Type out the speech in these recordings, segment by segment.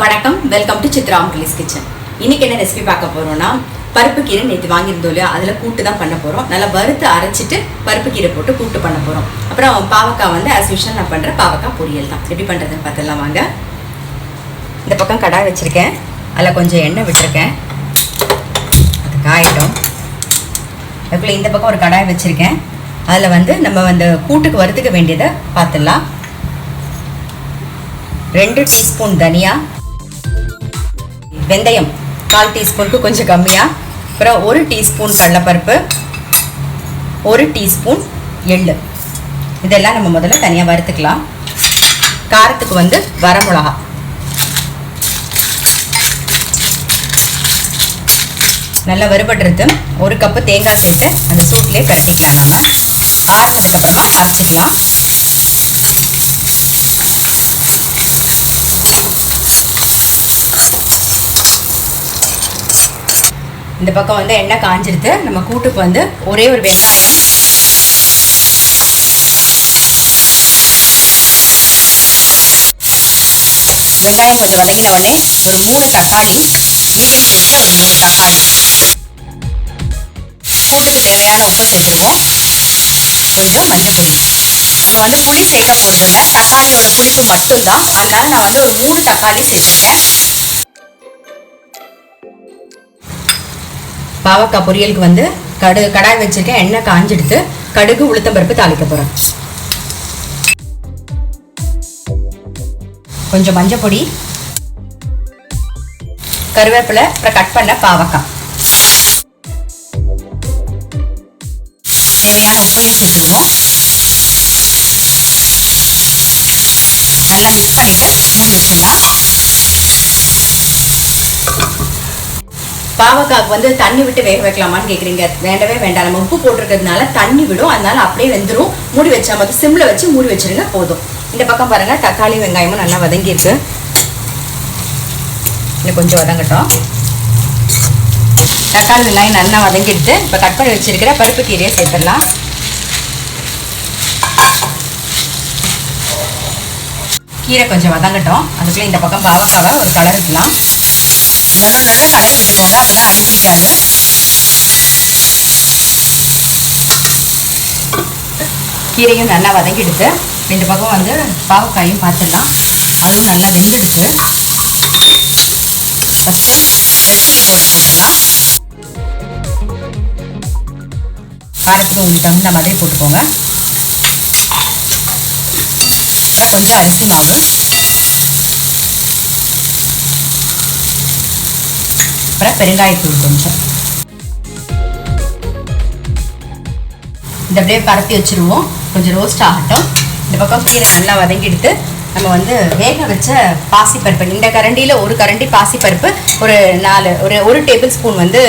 வணக்கம், welcome to Chitra uncle's kitchen. இன்னைக்கு என்ன ரெசிபி பார்க்க போறோம்னா, பருப்பு கீரை நேற்று வாங்கியிருந்தோம் இல்லையா, அதில் கூட்டு தான் பண்ண போகிறோம். நல்லா வறுத்து அரைச்சிட்டு பருப்பு கீரை போட்டு கூட்டு பண்ண போகிறோம். அப்புறம் பாவக்காய் வந்து ஆஸ் யூஷுவல் நான் பண்ணுற பாவக்காய் பொரியல் தான். எப்படி பண்ணுறதுன்னு பார்த்துலாம் வாங்க. இந்த பக்கம் கடாய் வச்சுருக்கேன், அதில் கொஞ்சம் எண்ணெய் விட்டுருக்கேன், அது காயட்டும். அதுக்குள்ளே இந்த பக்கம் ஒரு கடாய் வச்சுருக்கேன், அதில் வந்து நம்ம அந்த கூட்டுக்கு வறுத்துக்க வேண்டியதை பார்த்துடலாம். 2 டீஸ்பூன் தனியா, வெந்தயம் 1/4 டீஸ்பூனுக்கு கொஞ்சம் கம்மியாக, அப்புறம் 1 டீஸ்பூன் கடலைப்பருப்பு, 1 டீஸ்பூன் எள்ளு. இதெல்லாம் நம்ம முதல்ல தனியாக வறுத்துக்கலாம். காரத்துக்கு வந்து வரமிளகா, நல்லா வறுபடுறது. 1 கப்பு தேங்காய் சேர்த்து அந்த சூட்லேயே பரட்டிக்கலாம். நம்ம ஆறுனதுக்கப்புறமா தாளிச்சிக்கலாம். இந்த பக்கம் வந்து எண்ணெய் காஞ்சிருது. நம்ம கூட்டுக்கு வந்து ஒரே ஒரு வெங்காயம், வெங்காயம் கொஞ்சம் வதங்கின உடனே ஒரு 3 தக்காளி, மீடியம் சைஸில் ஒரு 3 தக்காளி. கூட்டுக்கு தேவையான உப்பை சேர்த்துருவோம், கொஞ்சம் மஞ்சள் பொடி. நம்ம வந்து புளி சேர்க்க போகிறதில்ல, தக்காளியோட புளிப்பு மட்டும்தான். அதனால நான் வந்து ஒரு 3 தக்காளி சேர்த்துருக்கேன். பாவக்காய் பொரியலுக்கு வந்து கடாய் வச்சிருக்கேன், எண்ணெய் காஞ்சிடுத்து. கடுகு உளுத்தம்பருப்பு தாளிக்க போகிறேன். கொஞ்சம் மஞ்சள் பொடி, கருவேப்பிலை, அப்புறம் கட் பண்ண பாவக்காய். தேவையான உப்பையும் சேர்த்துருவோம். நல்லா மிக்ஸ் பண்ணிட்டு மூடி வச்சிடலாம். பாவக்காய்க்கு வந்து தண்ணி விட்டு வேக வைக்கலாமான்னு கேட்குறீங்க. வேண்டவே வேண்டாம், நம்ம உப்பு போட்டிருக்கிறதுனால தண்ணி விடும், அதனால அப்படியே வெந்துடும். மூடி வச்சா மட்டும் சிம்மில் வச்சு மூடி வச்சிருங்க, போதும். இந்த பக்கம் பாருங்கள், தக்காளி வெங்காயமும் நல்லா வதங்கியிருக்கு. இன்னும் கொஞ்சம் வதங்கட்டும். தக்காளி வெங்காயம் நல்லா வதங்கிடுது. இப்போ கட் பண்ணி வச்சிருக்கிற பருப்பு கீரையை சேர்த்துடலாம். கீரை கொஞ்சம் வதங்கட்டும். அதுக்குள்ளே இந்த பக்கம் பாவக்காவை ஒரு கலர் விடலாம். நடுவில் கலரி விட்டுக்கோங்க, அப்போ தான் அடிப்பிடிக்காது. கீரையும் நல்லா வதங்கிடுது. இந்த பக்கம் வந்து பாவக்காயும் பார்த்துடலாம், அதுவும் நல்லா வெந்துடுது. ஃபஸ்ட்டு ரெட் சில்லி பவுடர் போட்டுடலாம். காரத்துக்கு உங்களுக்கு தகுந்த மாதிரி போட்டுக்கோங்க. அப்புறம் கொஞ்சம் அரிசி மாவு, அப்புறம் பெருங்காயத்தூள் கொஞ்சம். இந்த அப்படியே பரப்பி வச்சுருவோம், கொஞ்சம் ரோஸ்ட் ஆகட்டும். இந்த பக்கம் கீரை நல்லா வதங்கிடுத்து. நம்ம வந்து வேக வச்ச பாசிப்பருப்பு, இந்த கரண்டியில் ஒரு கரண்டி பாசிப்பருப்பு, ஒரு டேபிள் ஸ்பூன் வந்து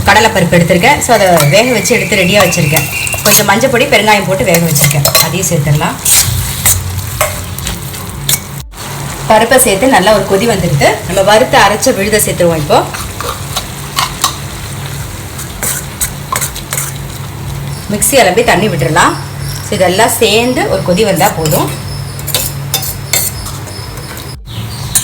கடலைப்பருப்பு எடுத்திருக்கேன். ஸோ அதை வேக வச்சு எடுத்து ரெடியாக வச்சுருக்கேன். கொஞ்சம் மஞ்சள் பொடி, பெருங்காயம் போட்டு வேக வச்சுருக்கேன், அதையும் சேர்த்துடலாம். பருப்பை சேர்த்து நல்லா ஒரு கொதி வந்துடுது. நம்ம வறுத்து அரைச்ச விழுதை சேர்த்துருவோம். இப்போ மிக்ஸி அலம்பி தண்ணி விட்டுடலாம். ஸோ இதெல்லாம் சேர்ந்து ஒரு கொதி வந்தால் போதும்.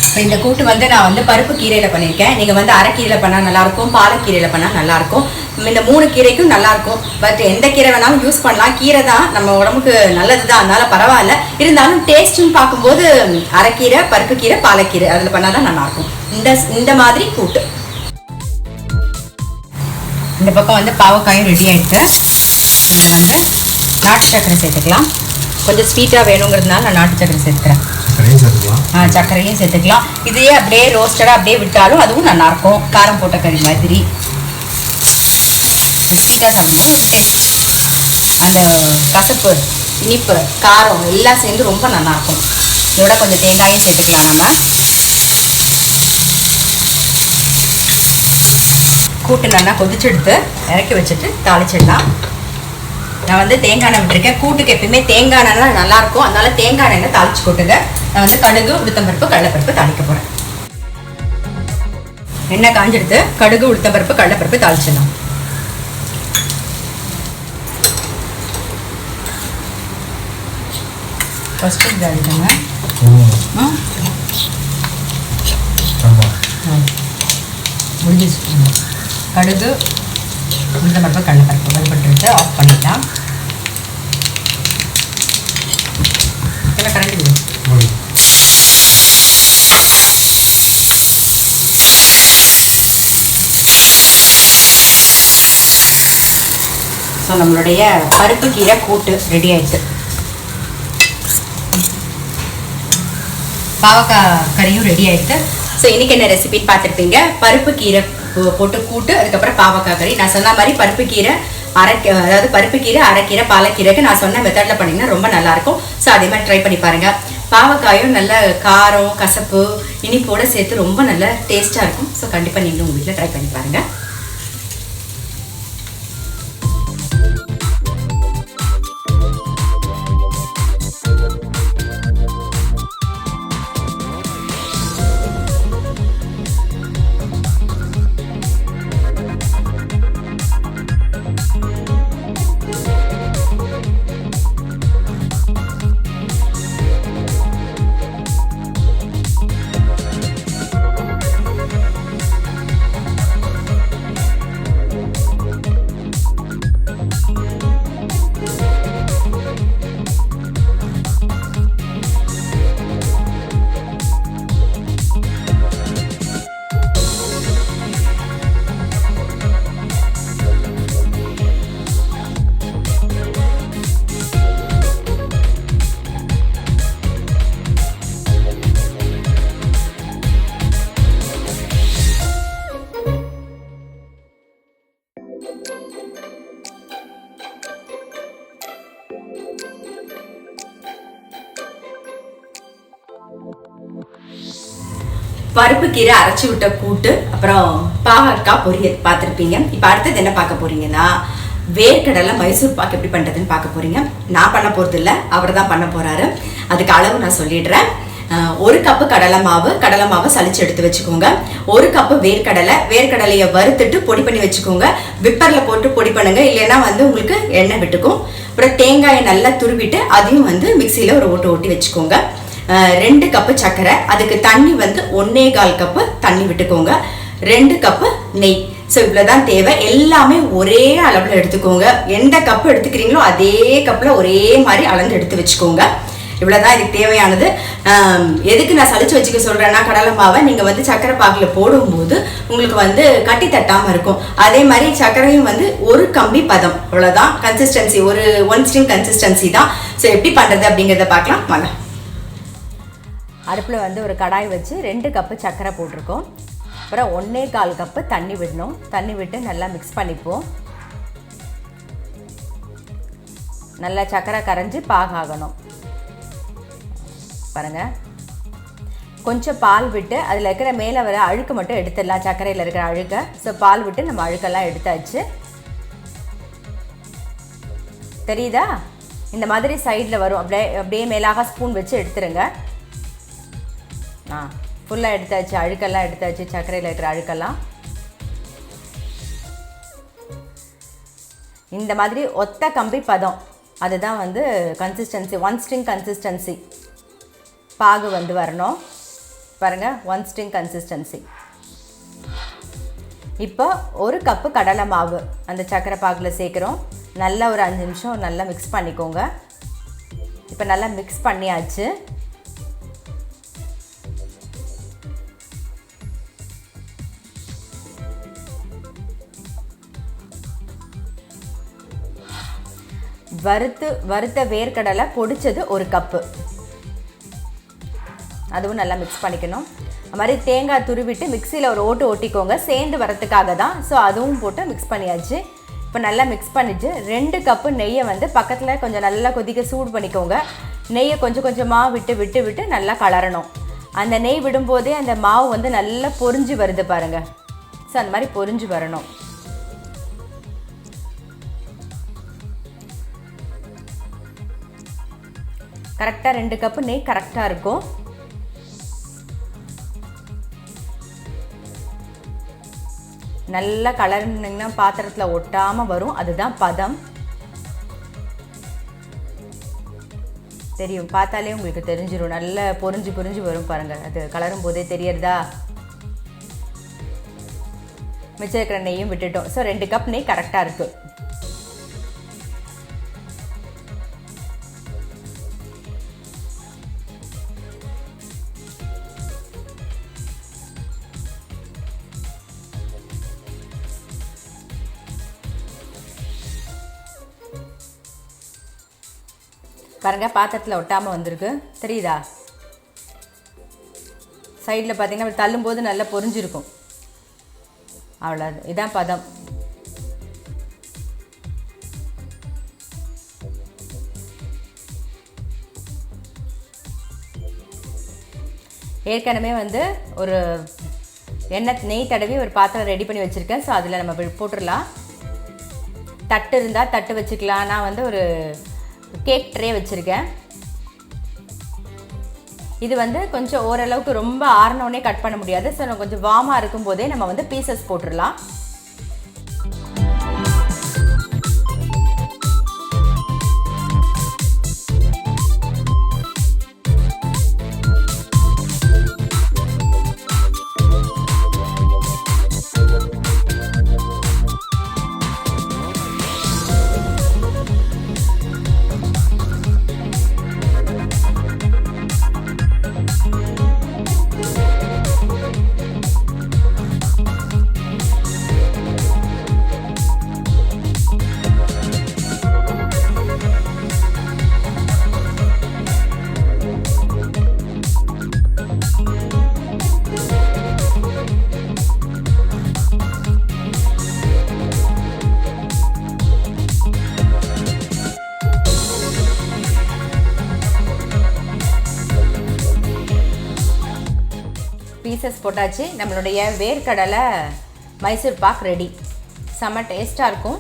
இப்போ இந்த கூட்டு வந்து நான் வந்து பருப்பு கீரையில் பண்ணியிருக்கேன். நீங்கள் வந்து அரைக்கீரையில் பண்ணால் நல்லாயிருக்கும், பாலக்கீரையில் பண்ணால் நல்லாயிருக்கும். இந்த 3 கீரைக்கும் நல்லாயிருக்கும். பட் எந்த கீரை வேணாலும் யூஸ் பண்ணலாம். கீரை தான் நம்ம உடம்புக்கு நல்லது தான், அதனால பரவாயில்ல. இருந்தாலும் டேஸ்ட்டுன்னு பார்க்கும்போது அரைக்கீரை, பருப்பு கீரை, பாலக்கீரை அதில் பண்ணால் தான் நல்லாயிருக்கும் இந்த மாதிரி கூட்டு. இந்த பக்கம் வந்து பாவக்காயும் ரெடி ஆகிடுது. இதில் வந்து நாட்டு சர்க்கரை சேர்த்துக்கலாம். கொஞ்சம் ஸ்வீட்டாக வேணுங்கிறதுனால நான் நாட்டு சர்க்கரை சேர்த்துக்கிறேன். சர்க்கரையும் சேர்த்துக்கலாம். இதையே அப்படியே ரோஸ்டடாக அப்படியே விட்டாலும் அதுவும் நல்லாயிருக்கும், காரம் போட்ட கறி மாதிரி. ஸ்வீட்டாக சாப்பிடும்போது ஒரு டேஸ்ட், அந்த கசப்பு, இனிப்பு, காரம் எல்லாம் சேர்ந்து ரொம்ப நல்லாயிருக்கும். இதோட கொஞ்சம் தேங்காயும் சேர்த்துக்கலாம். நம்ம கூட்டு நல்லா கொதிச்செடுத்து இறக்கி வச்சுட்டு தாளிச்சிடலாம். நான் வந்து தேங்காய் எண்ணெய் விட்டுருக்கேன். கூட்டுக்கு எப்பயுமே தேங்காய் எண்ணெய் தான் நல்லாயிருக்கும், அதனால தேங்காய் எண்ணெய் தாளிச்சு கொட்டுங்க. நான் வந்து கடுகு, உளுத்தம்பருப்பு, கடலைப்பருப்பு தாளிக்க போகிறேன். எண்ணெய் காஞ்செடுத்து கடுகு, உளுத்தம்பருப்பு, கடலைப்பருப்பு தாளிச்சிடலாம். ஃபஸ்ட்டு தாளிக்கங்க. முடிஞ்சிச்சு. கடுகு உளுந்தம்பருப்பு கடலைப்பருப்பு வறுபட்டு ஆஃப் பண்ணிடலாம். கரண்டி விடும். ஸோ நம்மளுடைய பருப்பு கீரை கூட்டு ரெடி ஆயிடுச்சு. பாவக்காய் கறியும் ரெடி ஆயிடுச்சு. ஸோ இன்னைக்கு என்ன ரெசிபின்னு பார்த்துருப்பீங்க. பருப்பு கீரை போட்டு கூட்டு, அதுக்கப்புறம் பாவக்காய் கறி. நான் சொன்ன மாதிரி பருப்பு கீரை அதாவது பருப்பு கீரை, அரைக்கீரை, பாலக்கீரைக்கு நான் சொன்ன மெத்தடில் பண்ணிங்கன்னா ரொம்ப நல்லாயிருக்கும். ஸோ அதே மாதிரி ட்ரை பண்ணி பாருங்கள். பாவக்காயும் நல்ல காரம், கசப்பு, இனிப்போடு சேர்த்து ரொம்ப நல்ல டேஸ்ட்டாக இருக்கும். ஸோ கண்டிப்பாக நீங்களும் உங்கள் வீட்டில் ட்ரை பண்ணி பாருங்கள். பருப்பு கீரை அரைச்சி விட்ட கூட்டு, அப்புறம் பாகற்காய் பொரியல் பார்த்துருப்பீங்க. இப்போ அடுத்தது என்ன பார்க்க போறீங்கன்னா, வேர்க்கடலை மைசூர் பாக் எப்படி பண்ணுறதுன்னு பார்க்க போறீங்க. நான் பண்ண போகிறது இல்லை, அவர் தான் பண்ண போறாரு. அதுக்கு அளவு நான் சொல்லிடுறேன். 1 கப்பு கடலை மாவை சலிச்சு எடுத்து வச்சுக்கோங்க. 1 கப்பு வேர்க்கடலையை வறுத்துட்டு பொடி பண்ணி வச்சுக்கோங்க. விப்பரில் போட்டு பொடி பண்ணுங்க, இல்லைன்னா உங்களுக்கு எண்ணெய் விட்டுக்கும். அப்புறம் தேங்காயை நல்லா துருவிட்டு அதையும் மிக்சியில் ஒரு ஓட்டி வச்சுக்கோங்க. 2 கப்பு சர்க்கரை, அதுக்கு தண்ணி 1.25 கப்பு தண்ணி விட்டுக்கோங்க. 2 கப்பு நெய். ஸோ இவ்வளோதான் தேவை. எல்லாமே ஒரே அளவில் எடுத்துக்கோங்க. எந்த கப்பு எடுத்துக்கிறீங்களோ அதே கப்பில் ஒரே மாதிரி அளந்து எடுத்து வச்சுக்கோங்க. இவ்வளோதான் இதுக்கு தேவையானது. எதுக்கு நான் சளிச்சு வச்சுக்க சொல்கிறேன்னா, கடலை மாவை நீங்கள் சர்க்கரை பாகில் போடும்போது உங்களுக்கு கட்டி தட்டாமல் இருக்கும். அதே மாதிரி சர்க்கரையும் ஒரு கம்பி பதம், அவ்வளோதான் கன்சிஸ்டன்சி, ஒரு 1 ஸ்ட்ரிங் கன்சிஸ்டன்சி தான். ஸோ எப்படி பண்ணுறது அப்படிங்கிறத பார்க்கலாம் வாங்க. அடுப்பில் ஒரு கடாய் வச்சு 2 கப்பு சர்க்கரை போட்டிருக்கோம். அப்புறம் 1.25 கப்பு தண்ணி விடணும். தண்ணி விட்டு நல்லா மிக்ஸ் பண்ணிப்போம். நல்லா சர்க்கரை கரைஞ்சி பாகாகணும் பாருங்கள். கொஞ்சம் பால் விட்டு அதில் இருக்கிற மேலே வர அழுக்கு மட்டும் எடுத்துடலாம், சர்க்கரையில் இருக்கிற அழுக்கை. ஸோ பால் விட்டு நம்ம அழுக்கெல்லாம் எடுத்தாச்சு. தெரியுதா? இந்த மாதிரி சைடில் வரும். அப்படியே மேலாக ஸ்பூன் வச்சு எடுத்துருங்க. ஃபுல்லாக எடுத்தாச்சு, அழுக்கெல்லாம் எடுத்தாச்சு, சர்க்கரையில் இருக்கிற அழுக்கெல்லாம். இந்த மாதிரி ஒத்த கம்பி பதம், அதுதான் கன்சிஸ்டன்சி, 1 ஸ்ட்ரிங் கன்சிஸ்டன்சி பாகு வரணும் பாருங்கள். 1 ஸ்ட்ரிங் கன்சிஸ்டன்சி. இப்போ 1 கப்பு கடலை மாவு அந்த சர்க்கரை பாகில் சேர்க்குறோம். நல்லா ஒரு 5 நிமிஷம் நல்லா மிக்ஸ் பண்ணிக்கோங்க. இப்போ நல்லா மிக்ஸ் பண்ணியாச்சு. வறுத்த வேர்க்கடலை பொடிச்சது 1 கப்பு, அதுவும் நல்லா மிக்ஸ் பண்ணிக்கணும். அது மாதிரி தேங்காய் துருவிட்டு மிக்சியில் ஒரு ஓட்டிக்கோங்க, சேர்ந்து வரத்துக்காக தான். ஸோ அதுவும் போட்டு மிக்ஸ் பண்ணியாச்சு. இப்போ நல்லா மிக்ஸ் பண்ணிவிட்டு 2 கப்பு நெய்யை பக்கத்தில் கொஞ்சம் நல்லா கொதிக்க சூடு பண்ணிக்கோங்க. நெய்யை கொஞ்சம் கொஞ்சமாக விட்டு நல்லா கலரணும். அந்த நெய் விடும்போதே அந்த மாவு நல்லா பொரிஞ்சு வருது பாருங்கள். ஸோ அந்த மாதிரி பொரிஞ்சு வரணும். கரெக்டாக 2 கப்பு நெய் கரெக்டாக இருக்கும். நல்லா கலர்னிங்கன்னா பாத்திரத்தில் ஒட்டாமல் வரும், அதுதான் பதம். தெரியும், பார்த்தாலே உங்களுக்கு தெரிஞ்சிடும். நல்லா பொரிஞ்சு வரும் பாருங்கள். அது கலரும் போதே தெரியறதா? மிச்சம் இருக்கிற நெய்யும் விட்டுட்டோம். ஸோ 2 கப் நெய் கரெக்டாக இருக்குது. பாருங்க பாத்திரத்தில் ஒட்டாமல் வந்திருக்கு, தெரியுதா? சைடில் பார்த்தீங்கன்னா தள்ளும்போது நல்லா பொரிஞ்சிருக்கும். அவ்வளோ, இதான் பதம். ஏற்கனவே ஒரு நெய் தடவி ஒரு பாத்திரம் ரெடி பண்ணி வச்சுருக்கேன். ஸோ அதில் நம்ம போட்டுடலாம். தட்டு இருந்தால் தட்டு வச்சுக்கலாம். நான் ஒரு கேக் ட்ரே வச்சுருக்கேன். இது கொஞ்சம் ஓரளவுக்கு ரொம்ப ஆறினோடனே கட் பண்ண முடியாது. ஸோ நம்ம கொஞ்சம் வார்மாக இருக்கும்போதே நம்ம பீசஸ் போட்டுடலாம். பீசஸ் போட்டாச்சு. நம்மளுடைய வேர்க்கடலை மைசூர் பாக் ரெடி. செம்ம டேஸ்ட்டாக இருக்கும்.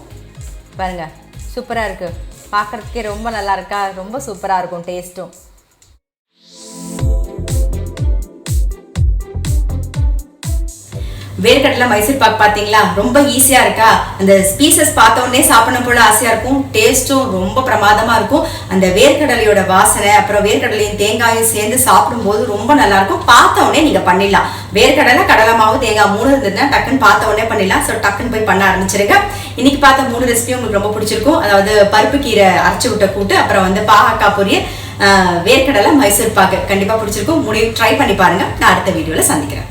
பாருங்கள், சூப்பராக இருக்குது. பார்க்குறதுக்கே ரொம்ப நல்லா இருக்கா? ரொம்ப சூப்பராக இருக்கும் டேஸ்ட்டும். வேர்க்கடலை மைசூர் பாக் பார்த்தீங்களா? ரொம்ப ஈஸியாக இருக்கா? அந்த பீசஸ் பார்த்த உடனே சாப்பிடணும் போல ஆசையாக இருக்கும். டேஸ்ட்டும் ரொம்ப பிரமாதமாக இருக்கும். அந்த வேர்க்கடலையோட வாசனை, அப்புறம் வேர்க்கடலையும் தேங்காயும் சேர்ந்து சாப்பிடும்போது ரொம்ப நல்லாயிருக்கும். பார்த்த உடனே நீங்கள் பண்ணிடலாம். வேர்க்கடலை, கடலை மாவு, தேங்காய் 3 இருந்ததுன்னா டக்குன்னு பார்த்த உடனே பண்ணிடலாம். ஸோ டக்குன்னு போய் பண்ண ஆரம்பிச்சிருங்க. இன்னைக்கு பார்த்த 3 ரெசிபியும் உங்களுக்கு ரொம்ப பிடிச்சிருக்கும். அதாவது பருப்பு கீரை அரைச்சி விட்ட கூட்டு, அப்புறம் பாகக்காய் பொரியல், வேர்க்கடலை மைசூர் பாக்கு கண்டிப்பாக பிடிச்சிருக்கும். 3 ட்ரை பண்ணி பாருங்க. நான் அடுத்த வீடியோவில் சந்திக்கிறேன்.